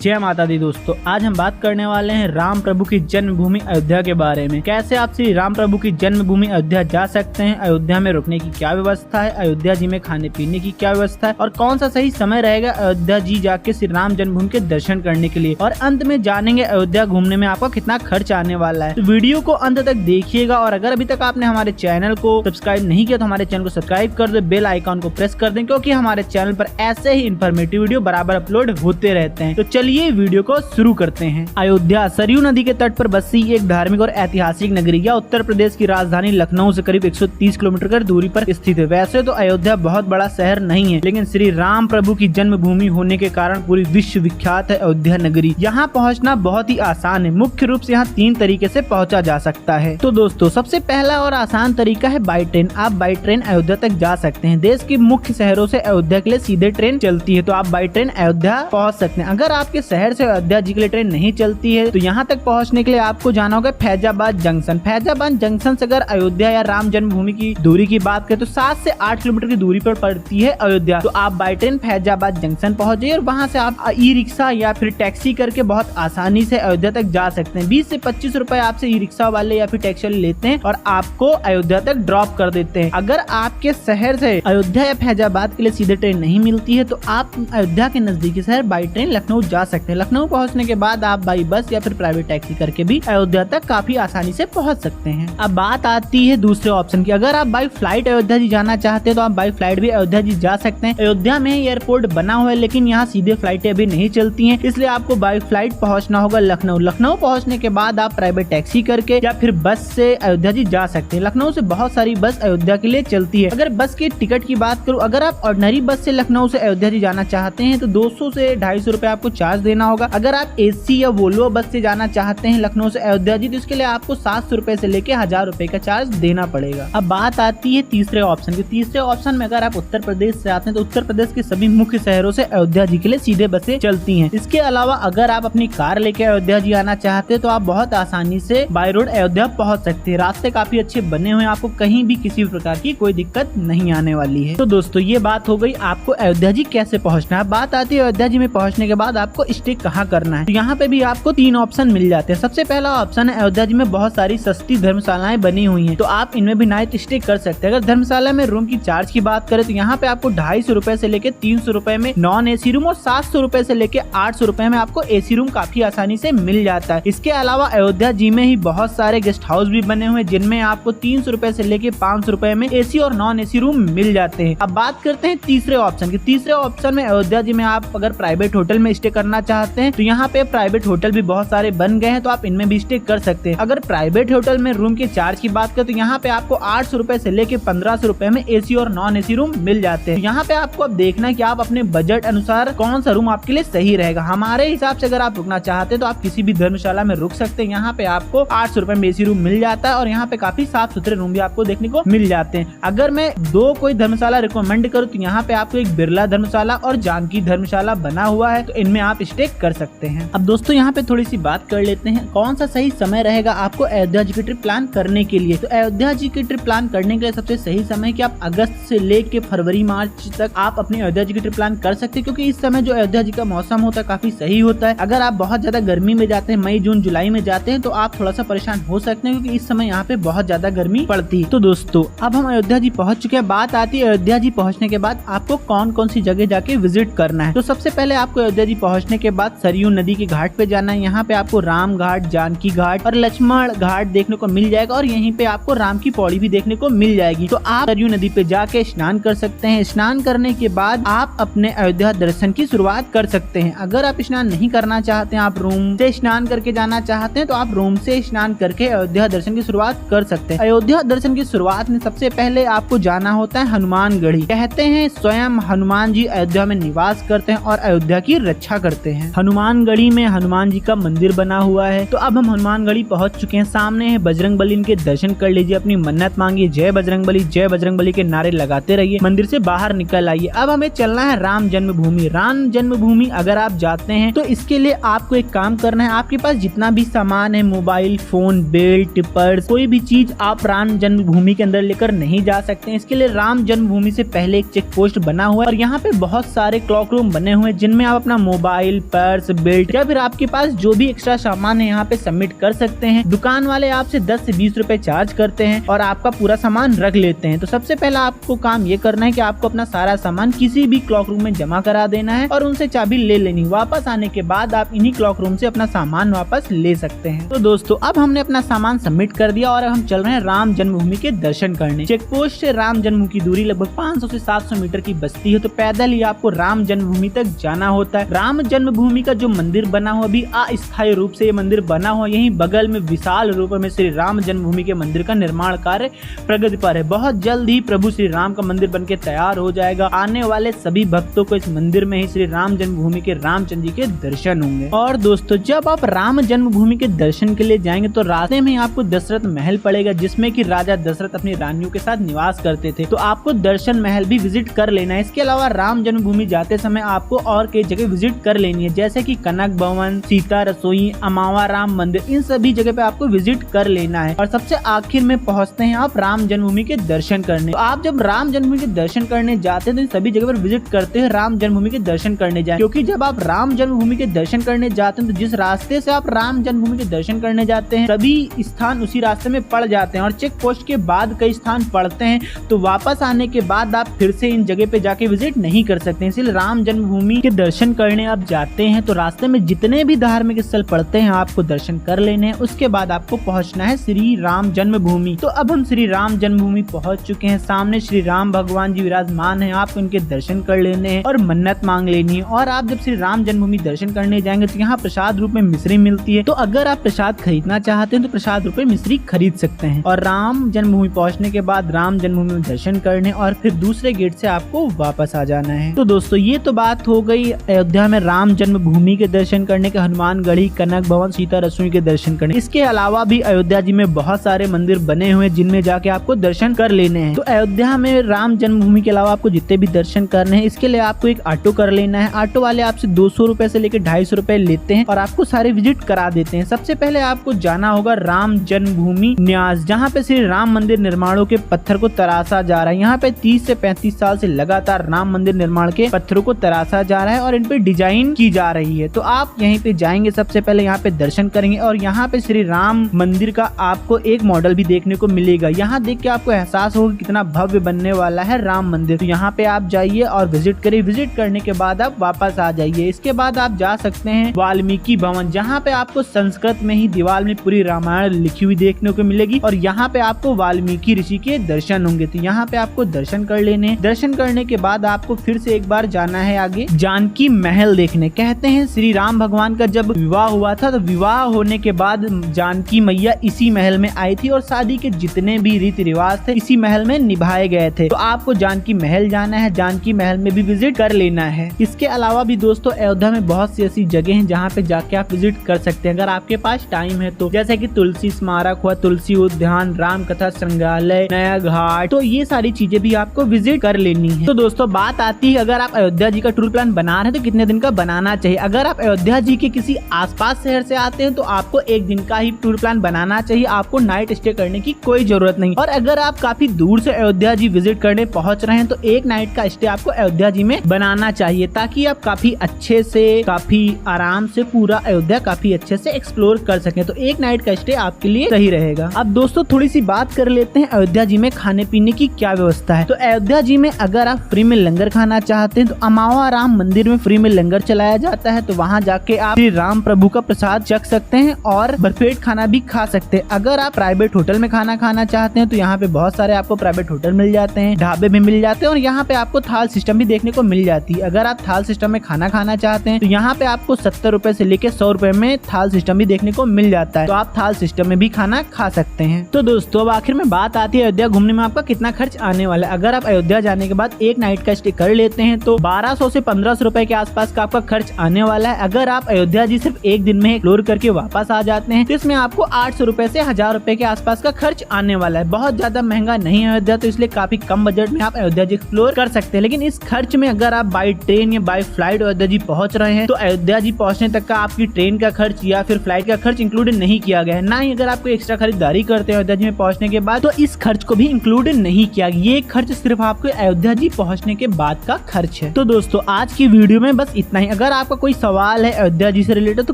जय माता दी दोस्तों, आज हम बात करने वाले हैं राम प्रभु की जन्मभूमि अयोध्या के बारे में। कैसे आप श्री राम प्रभु की जन्मभूमि अयोध्या जा सकते हैं, अयोध्या में रुकने की क्या व्यवस्था है, अयोध्या जी में खाने पीने की क्या व्यवस्था है और कौन सा सही समय रहेगा अयोध्या जी जाके श्री राम जन्मभूमि के दर्शन करने के लिए। और अंत में जानेंगे अयोध्या घूमने में आपका कितना खर्च आने वाला है। तो वीडियो को अंत तक देखिएगा और अगर अभी तक आपने हमारे चैनल को सब्सक्राइब नहीं किया तो हमारे चैनल को सब्सक्राइब कर दे, बेल आइकॉन को प्रेस कर दें, क्योंकि हमारे चैनल पर ऐसे ही इन्फॉर्मेटिव वीडियो बराबर अपलोड होते रहते हैं। तो चलिए वीडियो को शुरू करते हैं। अयोध्या सरयू नदी के तट पर बसी एक धार्मिक और ऐतिहासिक नगरी या उत्तर प्रदेश की राजधानी लखनऊ से करीब 130 किलोमीटर की दूरी पर स्थित है। वैसे तो अयोध्या बहुत बड़ा शहर नहीं है, लेकिन श्री राम प्रभु की जन्मभूमि होने के कारण पूरी विश्व विख्यात है अयोध्या नगरी। यहाँ पहुँचना बहुत ही आसान है। मुख्य रूप से यहाँ 3 तरीके से पहुँचा जा सकता है। तो दोस्तों, सबसे पहला और आसान तरीका है बाई ट्रेन। आप बाई ट्रेन अयोध्या तक जा सकते हैं। देश के मुख्य शहरों से अयोध्या के लिए सीधे ट्रेन चलती है, तो आप बाई ट्रेन अयोध्या पहुँच सकते हैं। अगर आपके शहर से अयोध्या जी के लिए ट्रेन नहीं चलती है तो यहाँ तक पहुँचने के लिए आपको जाना होगा फैजाबाद जंक्शन। फैजाबाद जंक्शन से अगर अयोध्या या राम जन्मभूमि की दूरी की बात करें तो 7 से 8 किलोमीटर की दूरी पर पड़ती है अयोध्या। तो आप बाई ट्रेन फैजाबाद जंक्शन पहुँच जाइए और वहाँ से आप ई रिक्शा या फिर टैक्सी करके बहुत आसानी से अयोध्या तक जा सकते हैं। 20 से 25 रुपए आपसे ई रिक्शा वाले या फिर टैक्सी वाले लेते हैं और आपको अयोध्या तक ड्रॉप कर देते हैं। अगर आपके शहर से अयोध्या या फैजाबाद के लिए सीधे ट्रेन नहीं मिलती है तो आप अयोध्या के नजदीकी शहर बाई ट्रेन लखनऊ जा सकते हैं। लखनऊ पहुंचने के बाद आप बाई बस या फिर प्राइवेट टैक्सी करके भी अयोध्या तक काफी आसानी से पहुंच सकते हैं। अब बात आती है दूसरे ऑप्शन की। अगर आप बाई फ्लाइट अयोध्या जी जाना चाहते हैं तो आप बाई फ्लाइट भी अयोध्या जी जा सकते हैं। अयोध्या में एयरपोर्ट बना हुआ है, लेकिन यहाँ सीधे फ्लाइटें अभी नहीं चलती हैं, इसलिए आपको बाई फ्लाइट पहुंचना होगा लखनऊ। लखनऊ पहुंचने के बाद आप प्राइवेट टैक्सी करके या फिर बस से अयोध्या जी जा सकते हैं। लखनऊ से बहुत सारी बस अयोध्या के लिए चलती है। अगर बस की टिकट की बात करूँ, अगर आप ऑर्डिनरी बस से लखनऊ से अयोध्या जी जाना चाहते हैं तो 200 से 250 रुपए आपको चार्ज देना होगा। अगर आप एसी या वोल्वो बस से जाना चाहते हैं लखनऊ से अयोध्या जी तो इसके लिए आपको 700 रुपए से लेके 1000 रुपए का चार्ज देना पड़ेगा। अब बात आती है तीसरे ऑप्शन की। तीसरे ऑप्शन में अगर आप उत्तर प्रदेश से आते हैं तो उत्तर प्रदेश के सभी मुख्य शहरों से अयोध्या जी के लिए सीधे बसें चलती हैं। इसके अलावा अगर आप अपनी कार लेके अयोध्या जी आना चाहते हैं तो आप बहुत आसानी से बाय रोड अयोध्या पहुंच सकते हैं। रास्ते काफी अच्छे बने हुए हैं, आपको कहीं भी किसी भी प्रकार की कोई दिक्कत नहीं आने वाली है। तो दोस्तों, ये बात हो गई आपको अयोध्या जी कैसे पहुंचना है। बात आती है अयोध्या जी में पहुंचने के बाद आपको स्टे कहाँ करना है। तो यहाँ पे भी आपको 3 ऑप्शन मिल जाते हैं। सबसे पहला ऑप्शन है अयोध्या जी में बहुत सारी सस्ती धर्मशालाएं बनी हुई हैं, तो आप इनमें भी नाइट स्टे कर सकते हैं। अगर धर्मशाला में रूम की चार्ज की बात करें तो यहाँ पे आपको 250 रुपए से लेके 300 रुपए में नॉन एसी रूम और 700 रुपए से लेके 800 रुपए में आपको एसी रूम काफी आसानी से मिल जाता है। इसके अलावा अयोध्या जी में ही बहुत सारे गेस्ट हाउस भी बने हुए हैं जिनमें आपको 300 रुपए से लेके 500 रुपए में एसी और नॉन एसी रूम मिल जाते हैं। अब बात करते हैं तीसरे ऑप्शन की। तीसरे ऑप्शन में अयोध्या जी में आप अगर प्राइवेट होटल में स्टे करना चाहते हैं तो यहाँ पे प्राइवेट होटल भी बहुत सारे बन गए हैं, तो आप इनमें भी स्टे कर सकते हैं। अगर प्राइवेट होटल में रूम के चार्ज की बात करें तो यहाँ पे आपको 800 रुपए से लेके 1500 रुपए में एसी और नॉन एसी रूम मिल जाते हैं। यहाँ पे आपको अब देखना है कि आप अपने बजट अनुसार कौन सा रूम आपके लिए सही रहेगा। हमारे हिसाब से अगर आप रुकना चाहते हैं तो आप किसी भी धर्मशाला में रुक सकते हैं। यहाँ पे आपको 800 रुपए में एसी रूम मिल जाता है और यहाँ पे काफी साफ सुथरे रूम भी आपको देखने को मिल जाते हैं। अगर मैं कोई धर्मशाला रिकमेंड करूँ तो यहाँ पे आपको एक बिरला धर्मशाला और जानकी धर्मशाला बना हुआ है, तो इनमें आप स्टे कर सकते हैं। अब दोस्तों, यहाँ पे थोड़ी सी बात कर लेते हैं कौन सा सही समय रहेगा आपको अयोध्या जी की ट्रिप प्लान करने के लिए। तो अयोध्या जी की ट्रिप प्लान करने के लिए सबसे सही समय है कि आप अगस्त से लेके फरवरी मार्च तक आप अपनी अयोध्या जी की ट्रिप प्लान कर सकते हैं, क्योंकि इस समय जो अयोध्या जी का मौसम होता है काफी सही होता है। अगर आप बहुत ज्यादा गर्मी में जाते हैं, मई जून जुलाई में जाते हैं, तो आप थोड़ा सा परेशान हो सकते हैं, क्योंकि इस समय यहाँ पे बहुत ज्यादा गर्मी पड़ती है। तो दोस्तों, अब हम अयोध्या जी पहुंच चुके हैं। बात आती है अयोध्या जी पहुंचने के बाद आपको कौन कौन सी जगह जाके विजिट करना है। तो सबसे पहले आपको अयोध्या जी पहुंचने के बाद सरयू नदी के घाट पे जाना है। यहाँ पे आपको राम घाट, जानकी घाट और लक्ष्मण घाट देखने को मिल जाएगा और यहीं पे आपको राम की पौड़ी भी देखने को मिल जाएगी। तो आप सरयू नदी पे जाके स्नान कर सकते हैं। स्नान करने के बाद आप अपने अयोध्या दर्शन की शुरुआत कर सकते हैं। अगर आप स्नान नहीं करना चाहते हैं, आप रूम से स्नान करके जाना चाहते हैं, तो आप रूम से स्नान करके अयोध्या दर्शन की शुरुआत कर सकते हैं। अयोध्या दर्शन की शुरुआत में सबसे पहले आपको जाना होता है हनुमानगढ़ी। कहते हैं स्वयं हनुमान जी अयोध्या में निवास करते हैं और अयोध्या की रक्षा करते हैं। हनुमानगढ़ी में हनुमान जी का मंदिर बना हुआ है। तो अब हम हनुमानगढ़ी पहुंच चुके हैं। सामने है बजरंगबली, इनके दर्शन कर लीजिए, अपनी मन्नत मांगिए, जय बजरंगबली के नारे लगाते रहिए, मंदिर से बाहर निकल आइए। अब हमें चलना है राम जन्मभूमि। राम जन्मभूमि अगर आप जाते हैं तो इसके लिए आपको एक काम करना है, आपके पास जितना भी सामान है, मोबाइल फोन, बेल्ट, पर्स, कोई भी चीज आप राम जन्मभूमि के अंदर लेकर नहीं जा सकते हैं। इसके लिए राम जन्मभूमि से पहले एक चेक पोस्ट बना हुआ है और यहाँ पे बहुत सारे क्लॉक रूम बने हुए हैं जिनमें आप अपना मोबाइल, मोबाइल, पर्स, बेल्ट या फिर आपके पास जो भी एक्स्ट्रा सामान है यहाँ पे सबमिट कर सकते हैं। दुकान वाले आपसे 10 से 20 रुपए चार्ज करते हैं और आपका पूरा सामान रख लेते हैं। तो सबसे पहला आपको काम ये करना है कि आपको अपना सारा सामान किसी भी क्लॉक रूम में जमा करा देना है और उनसे चाबी ले लेनी। वापस आने के बाद आप इन्हीं क्लॉक रूम से अपना सामान वापस ले सकते हैं। तो दोस्तों अब हमने अपना सामान सबमिट कर दिया और हम चल रहे हैं राम जन्मभूमि के दर्शन करने। चेक पोस्ट से राम जन्मभूमि की दूरी लगभग 500 से 700 मीटर की बस्ती है, तो पैदल ही आपको राम जन्मभूमि तक जाना होता है। राम जन्मभूमि का जो मंदिर बना हुआ अभी अस्थायी रूप से ये मंदिर बना हुआ, यहीं बगल में विशाल रूप में श्री राम जन्मभूमि के मंदिर का निर्माण कार्य प्रगति पर है। बहुत जल्द ही प्रभु श्री राम का मंदिर बनके तैयार हो जाएगा। आने वाले सभी भक्तों को इस मंदिर में ही श्री राम जन्मभूमि के रामचंद्र जी के दर्शन होंगे। और दोस्तों जब आप राम जन्मभूमि के दर्शन के लिए जाएंगे तो रास्ते में आपको दशरथ महल पड़ेगा, जिसमें कि राजा दशरथ अपनी रानियों के साथ निवास करते थे। तो आपको दर्शन महल भी विजिट कर लेना है। इसके अलावा राम जन्मभूमि जाते समय आपको और कई जगह विजिट कर लेनी है, जैसे कि कनक भवन, सीता रसोई, अमावा राम मंदिर, इन सभी जगह पे आपको विजिट कर लेना है। और सबसे आखिर में पहुंचते हैं आप राम जन्मभूमि के दर्शन करने। तो आप जब राम जन्मभूमि के दर्शन करने जाते हैं तो इन सभी जगह पर विजिट करते हैं राम जन्मभूमि के दर्शन करने जाए, क्योंकि जब आप राम जन्मभूमि के दर्शन करने जाते हैं तो जिस रास्ते से आप राम जन्मभूमि के दर्शन करने जाते हैं सभी स्थान उसी रास्ते में पड़ जाते हैं और चेक पोस्ट के बाद कई स्थान पड़ते हैं। तो वापस आने के बाद आप फिर से इन जगह पे जाके विजिट नहीं कर सकते। इसलिए राम जन्मभूमि के दर्शन करने आप जाते हैं तो रास्ते में जितने भी धार्मिक स्थल पड़ते हैं आपको दर्शन कर लेने हैं। उसके बाद आपको पहुंचना है श्री राम जन्मभूमि। तो अब हम श्री राम जन्मभूमि पहुंच चुके हैं। सामने श्री राम भगवान जी विराजमान है, आप उनके दर्शन कर लेने हैं और मन्नत मांग लेनी है। और आप जब श्री राम जन्मभूमि दर्शन करने जाएंगे तो यहाँ प्रसाद रूप में मिश्री मिलती है, तो अगर आप प्रसाद खरीदना चाहते हैं तो प्रसाद रूप में मिश्री खरीद सकते हैं। और राम जन्मभूमि पहुंचने के बाद राम जन्मभूमि में दर्शन करने और फिर दूसरे गेट से आपको वापस आ जाना है। तो दोस्तों ये तो बात हो गई अयोध्या में राम जन्मभूमि के दर्शन करने के, हनुमानगढ़ी, कनक भवन, सीता रसोई के दर्शन करने। इसके अलावा भी अयोध्या जी में बहुत सारे मंदिर बने हुए हैं जिनमें जाके आपको दर्शन कर लेने हैं। तो अयोध्या में राम जन्मभूमि के अलावा आपको जितने भी दर्शन करने हैं इसके लिए आपको एक ऑटो कर लेना है। ऑटो वाले आपसे 200 रुपए से लेकर 250 रुपए लेते हैं और आपको सारे विजिट करा देते हैं। सबसे पहले आपको जाना होगा राम जन्मभूमि न्यास, जहाँ पे श्री राम मंदिर निर्माणों के पत्थर को तराशा जा रहा है। यहाँ पे 30 से 35 साल से लगातार राम मंदिर निर्माण के पत्थरों को तराशा जा रहा है और इन पे डिजाइन की जा रही है। तो आप यहीं पे जाएंगे, सबसे पहले यहाँ पे दर्शन करेंगे और यहाँ पे श्री राम मंदिर का आपको एक मॉडल भी देखने को मिलेगा। यहाँ देख के आपको एहसास होगा कितना भव्य बनने वाला है राम मंदिर। तो यहाँ पे आप जाइए और विजिट करिए। विजिट करने के बाद आप वापस आ जाइए। इसके बाद आप जा सकते हैं वाल्मीकि भवन, जहाँ पे आपको संस्कृत में ही दीवार में पूरी रामायण लिखी हुई देखने को मिलेगी और यहाँ पे आपको वाल्मीकि ऋषि के दर्शन होंगे। तो यहाँ पे आपको दर्शन कर लेने। दर्शन करने के बाद आपको फिर से एक बार जाना है आगे जानकी महल देखने। कहते हैं श्री राम भगवान का जब विवाह हुआ था तो विवाह होने के बाद जानकी मैया इसी महल में आई थी और शादी के जितने भी रीति रिवाज थे इसी महल में निभाए गए थे। तो आपको जानकी महल जाना है, जानकी महल में भी विजिट कर लेना है। इसके अलावा भी दोस्तों अयोध्या में बहुत सी ऐसी जगह हैं जहाँ पे जाके आप विजिट कर सकते हैं अगर आपके पास टाइम है तो, जैसे कि तुलसी स्मारक हुआ, तुलसी उद्यान, राम कथा संग्रहालय, नया घाट। तो ये सारी चीजें भी आपको विजिट कर लेनी है। तो दोस्तों बात आती है अगर आप अयोध्या जी का टूर प्लान बना रहे हैं तो कितने दिन का बनाना चाहिए। अगर आप अयोध्या जी के किसी आसपास शहर से आते हैं तो आपको एक दिन का ही टूर प्लान बनाना चाहिए। आपको नाइट स्टे करने की कोई जरूरत नहीं। और अगर आप काफी दूर से अयोध्या जी विजिट करने पहुंच रहे हैं तो एक नाइट का स्टे आपको अयोध्या जी में बनाना चाहिए, ताकि आप काफी अच्छे से, काफी आराम से पूरा अयोध्या काफी अच्छे से एक्सप्लोर कर सकें। तो एक नाइट का स्टे आपके लिए सही रहेगा। अब दोस्तों थोड़ी सी बात कर लेते हैं अयोध्या जी में खाने पीने की क्या व्यवस्था है। तो अयोध्या जी में अगर आप फ्री में लंगर खाना चाहते हैं तो अमावा राम मंदिर में फ्री में लंगर चलाया जाता है। तो वहाँ जाके आप श्री राम प्रभु का प्रसाद चख सकते हैं और भरपेट खाना भी खा सकते हैं। अगर आप प्राइवेट होटल में खाना खाना चाहते हैं तो यहाँ पे बहुत सारे आपको प्राइवेट होटल मिल जाते हैं, ढाबे भी मिल जाते हैं और यहाँ पे आपको थाल सिस्टम भी देखने को मिल जाती है। अगर आप थाल सिस्टम में खाना खाना चाहते हैं तो यहाँ पे आपको 70 रुपए से लेके 100 रुपए में थाल सिस्टम भी देखने को मिल जाता है। तो आप थाल सिस्टम में भी खाना खा सकते हैं। तो दोस्तों अब आखिर में बात आती है अयोध्या घूमने में आपका कितना खर्च आने वाला है। अगर आप अयोध्या जाने के बाद एक नाइट का स्टे कर लेते हैं तो 1200 से 1500 रुपए के आसपास का आपका खर्च आने वाला है। अगर आप अयोध्या जी सिर्फ एक दिन में एक्सप्लोर करके वापस आ जाते हैं तो इसमें आपको 800 रुपए से 1000 रुपए के आसपास का खर्च आने वाला है। बहुत ज्यादा महंगा नहीं है अयोध्या, तो इसलिए काफी कम बजट में आप अयोध्या जी एक्सप्लोर कर सकते हैं। लेकिन इस खर्च में अगर आप बाई ट्रेन या बाई फ्लाइट अयोध्या जी पहुंच रहे हैं तो अयोध्या जी पहुंचने तक का आपकी ट्रेन का खर्च या फिर फ्लाइट का खर्च इंक्लूडेड नहीं किया गया है। ना ही अगर आप कोई एक्स्ट्रा खरीदारी करते हैं अयोध्या जी में पहुंचने के बाद तो इस खर्च को भी इंक्लूडेड नहीं किया गया। ये खर्च सिर्फ आपको अयोध्या जी पहुंचने के बाद का खर्च है। तो दोस्तों आज की वीडियो में बस इतना ही। अगर अगर आपका कोई सवाल है अयोध्या जी से रिलेटेड तो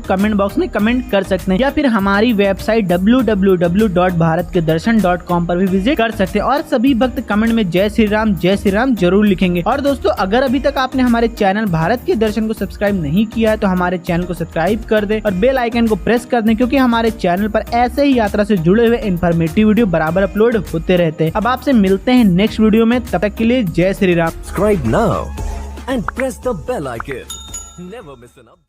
कमेंट बॉक्स में कमेंट कर सकते हैं, या फिर हमारी वेबसाइट www.bharatkedarshan.com पर भी विजिट कर सकते हैं। और सभी भक्त कमेंट में जय श्री राम जरूर लिखेंगे। और दोस्तों, अगर अभी तक आपने हमारे चैनल भारत के दर्शन को सब्सक्राइब नहीं किया है तो हमारे चैनल को सब्सक्राइब कर दे और बेल आइकन को प्रेस कर दें, क्योंकि हमारे चैनल पर ऐसे ही यात्रा से जुड़े हुए इन्फॉर्मेटिव वीडियो बराबर अपलोड होते रहते हैं। अब आपसे मिलते हैं नेक्स्ट वीडियो में, तब तक के लिए जय Shri Ram. Subscribe now and press the bell icon. Never miss an update.